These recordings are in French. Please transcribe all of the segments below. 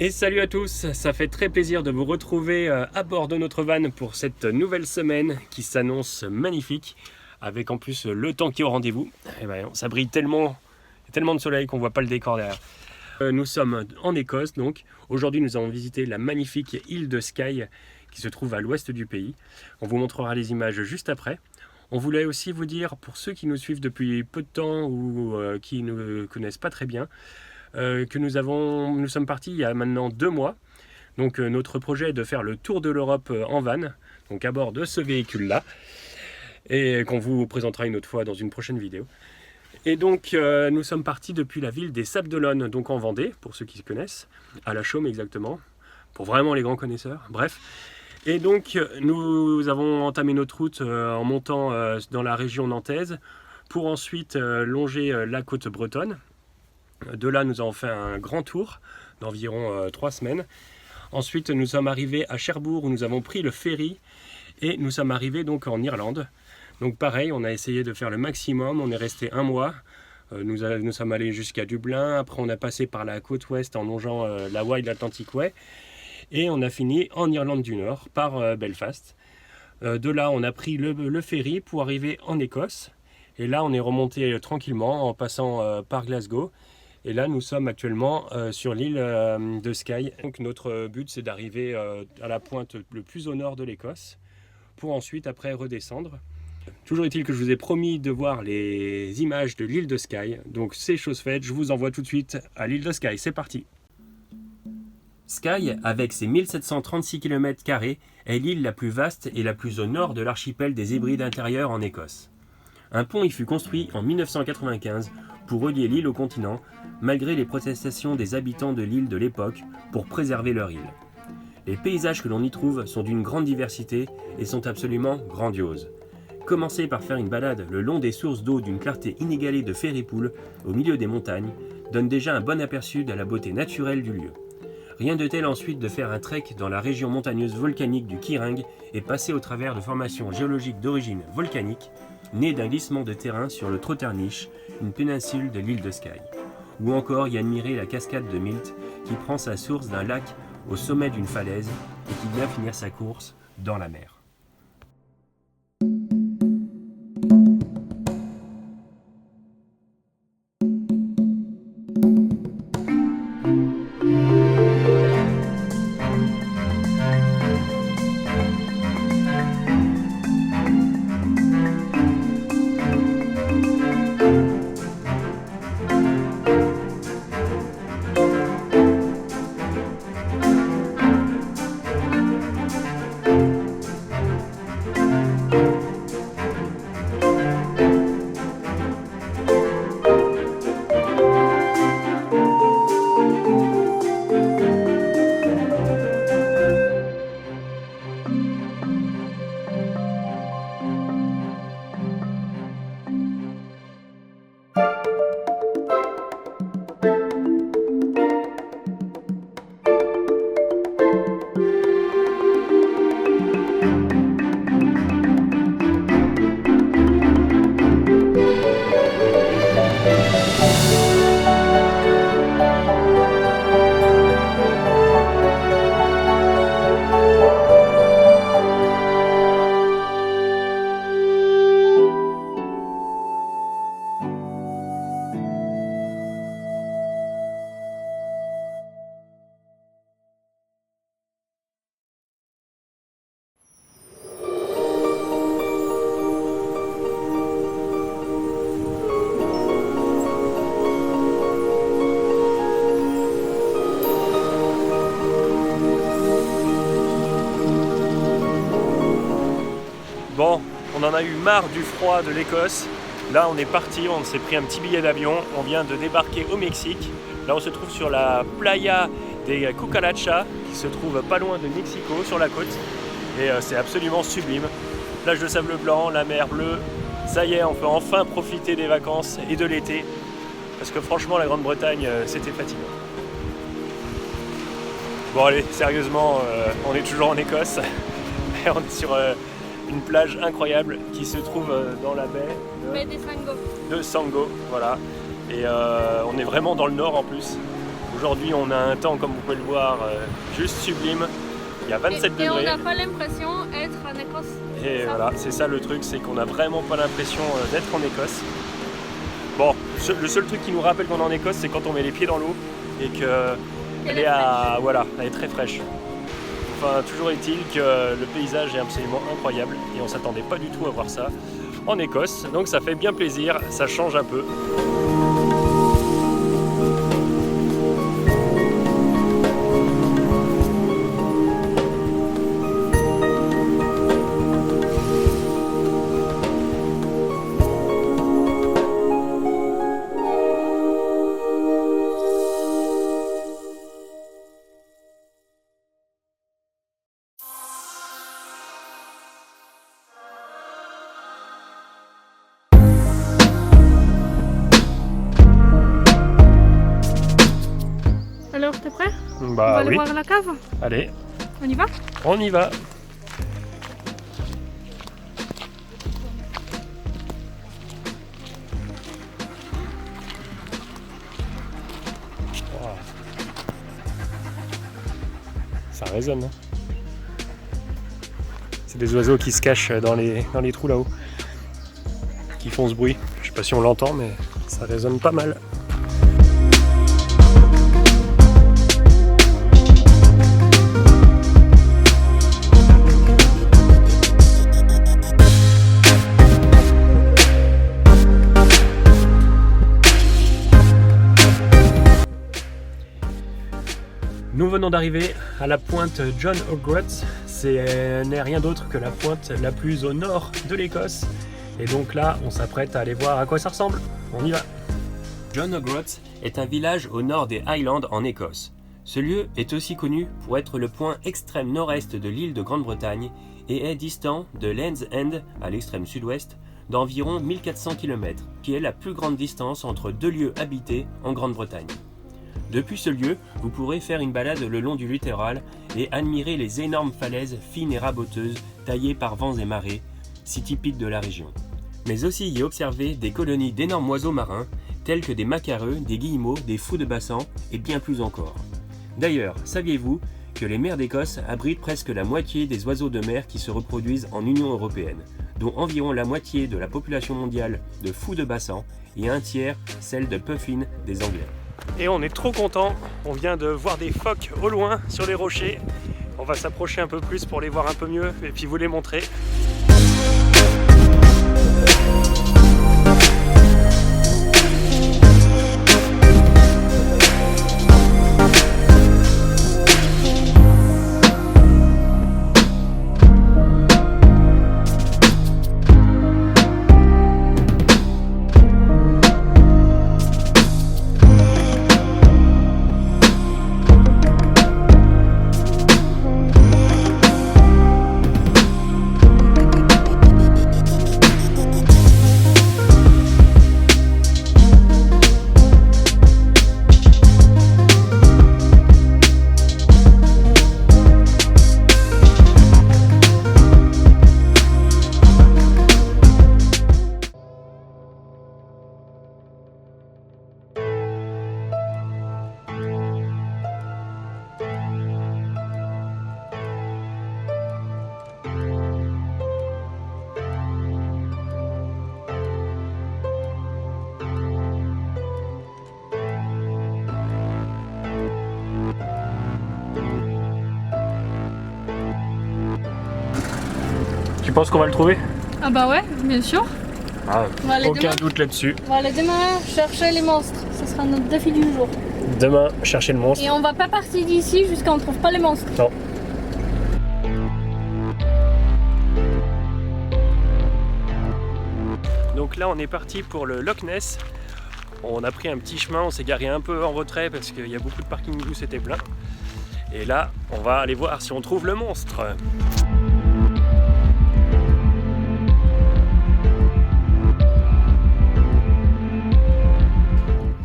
Et salut à tous, ça fait très plaisir de vous retrouver à bord de notre van pour cette nouvelle semaine qui s'annonce magnifique, avec en plus le temps qui est au rendez-vous. Et ben, ça brille tellement de soleil qu'on voit pas le décor derrière. Nous sommes en Écosse, donc aujourd'hui nous avons visité la magnifique île de Skye qui se trouve à l'ouest du pays. On vous montrera les images juste après. On voulait aussi vous dire, pour ceux qui nous suivent depuis peu de temps ou qui ne connaissent pas très bien, que nous sommes partis il y a maintenant 2 mois. Donc notre projet est de faire le tour de l'Europe en van, donc à bord de ce véhicule-là, et qu'on vous présentera une autre fois dans une prochaine vidéo. Et donc nous sommes partis depuis la ville des Sables d'Olonne, donc en Vendée, pour ceux qui se connaissent, à La Chaume exactement, pour vraiment les grands connaisseurs, bref. Et donc nous avons entamé notre route en montant dans la région nantaise, pour ensuite longer la côte bretonne. De là, nous avons fait un grand tour d'environ 3 semaines. Ensuite, nous sommes arrivés à Cherbourg où nous avons pris le ferry et nous sommes arrivés donc en Irlande. Donc pareil, on a essayé de faire le maximum. On est resté 1 mois. Nous sommes allés jusqu'à Dublin. Après, on a passé par la côte ouest en longeant la Wild Atlantic Way. Et on a fini en Irlande du Nord par Belfast. De là, on a pris le ferry pour arriver en Écosse. Et là, on est remonté tranquillement en passant par Glasgow. Et là, nous sommes actuellement sur l'île de Skye. Donc notre but, c'est d'arriver à la pointe le plus au nord de l'Écosse, pour ensuite, après, redescendre. Toujours est-il que je vous ai promis de voir les images de l'île de Skye. Donc c'est chose faite, je vous envoie tout de suite à l'île de Skye. C'est parti. Skye, avec ses 1736 km², est l'île la plus vaste et la plus au nord de l'archipel des Hébrides intérieures en Écosse. Un pont y fut construit en 1995 pour relier l'île au continent, malgré les protestations des habitants de l'île de l'époque pour préserver leur île. Les paysages que l'on y trouve sont d'une grande diversité et sont absolument grandioses. Commencer par faire une balade le long des sources d'eau d'une clarté inégalée de Ferrypool au milieu des montagnes donne déjà un bon aperçu de la beauté naturelle du lieu. Rien de tel ensuite de faire un trek dans la région montagneuse volcanique du Kyireng et passer au travers de formations géologiques d'origine volcanique, nées d'un glissement de terrain sur le Trotternish, une péninsule de l'île de Skye. Ou encore y admirer la cascade de Milt qui prend sa source d'un lac au sommet d'une falaise et qui vient finir sa course dans la mer. Bon, on en a eu marre du froid de l'Écosse. Là, on est parti, on s'est pris un petit billet d'avion. On vient de débarquer au Mexique. Là, on se trouve sur la playa des Cucarachas, qui se trouve pas loin de Mexico, sur la côte. Et c'est absolument sublime. Plage de sable blanc, la mer bleue. Ça y est, on peut enfin profiter des vacances et de l'été. Parce que franchement, la Grande-Bretagne, c'était fatigant. Bon allez, sérieusement, on est toujours en Écosse. Et on est sur une plage incroyable qui se trouve dans la baie de Sango. Voilà. Et on est vraiment dans le nord en plus. Aujourd'hui on a un temps, comme vous pouvez le voir, juste sublime. Il y a 27 degrés. Et on n'a pas l'impression d'être en Écosse. Et voilà, c'est ça le truc, c'est qu'on n'a vraiment pas l'impression d'être en Écosse. Bon, le seul truc qui nous rappelle qu'on est en Écosse, c'est quand on met les pieds dans l'eau et qu'elle est voilà, elle est très fraîche. Enfin, toujours est-il que le paysage est absolument incroyable et on s'attendait pas du tout à voir ça en Écosse. Donc ça fait bien plaisir, ça change un peu. Alors, t'es prêt? Bah, on va aller oui. voir la cave. Allez, On y va? on y va. Wow. Ça résonne, hein. C'est des oiseaux qui se cachent dans les trous là-haut, qui font ce bruit. Je sais pas si on l'entend, mais ça résonne pas mal. Nous venons d'arriver à la pointe John O'Groats. Ce n'est rien d'autre que la pointe la plus au nord de l'Écosse. Et donc là, on s'apprête à aller voir à quoi ça ressemble. On y va. John O'Groats est un village au nord des Highlands en Écosse. Ce lieu est aussi connu pour être le point extrême nord-est de l'île de Grande-Bretagne et est distant de Land's End, à l'extrême sud-ouest, d'environ 1400 km, qui est la plus grande distance entre deux lieux habités en Grande-Bretagne. Depuis ce lieu, vous pourrez faire une balade le long du littoral et admirer les énormes falaises fines et raboteuses taillées par vents et marées, si typiques de la région. Mais aussi y observer des colonies d'énormes oiseaux marins, tels que des macareux, des guillemots, des fous de bassan et bien plus encore. D'ailleurs, saviez-vous que les mers d'Écosse abritent presque la moitié des oiseaux de mer qui se reproduisent en Union européenne, dont environ la moitié de la population mondiale de fous de bassan et un tiers celle de puffins des Anglais. Et on est trop content, on vient de voir des phoques au loin sur les rochers. On va s'approcher un peu plus pour les voir un peu mieux et puis vous les montrer. Tu penses qu'on va le trouver? Ah bah ouais, bien sûr. Ah, On va aller aucun demain. doute là-dessus. On va aller demain chercher les monstres. Ce sera notre défi du jour. Demain, chercher le monstre. Et on va pas partir d'ici jusqu'à on trouve pas les monstres. Non. Donc là, on est parti pour le Loch Ness. On a pris un petit chemin, on s'est garé un peu en retrait parce qu'il y a beaucoup de parkings où c'était plein. Et là, on va aller voir si on trouve le monstre.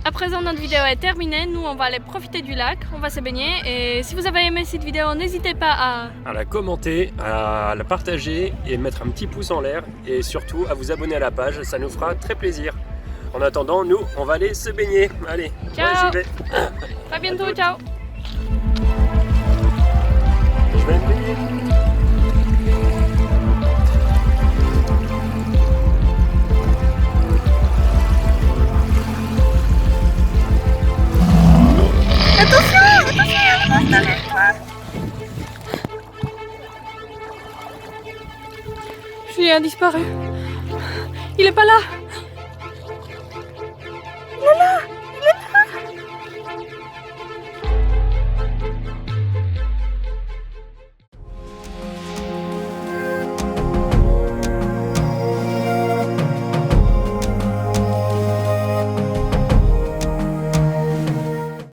À présent, notre vidéo est terminée. Nous, on va aller profiter du lac. On va se baigner. Et si vous avez aimé cette vidéo, n'hésitez pas à la commenter, à la partager et mettre un petit pouce en l'air. Et surtout, à vous abonner à la page. Ça nous fera très plaisir. En attendant, nous, on va aller se baigner. Allez, Ciao. moi, j'y vais. À bientôt, ciao. Je vais me baigner. Julien a disparu. Il est pas là.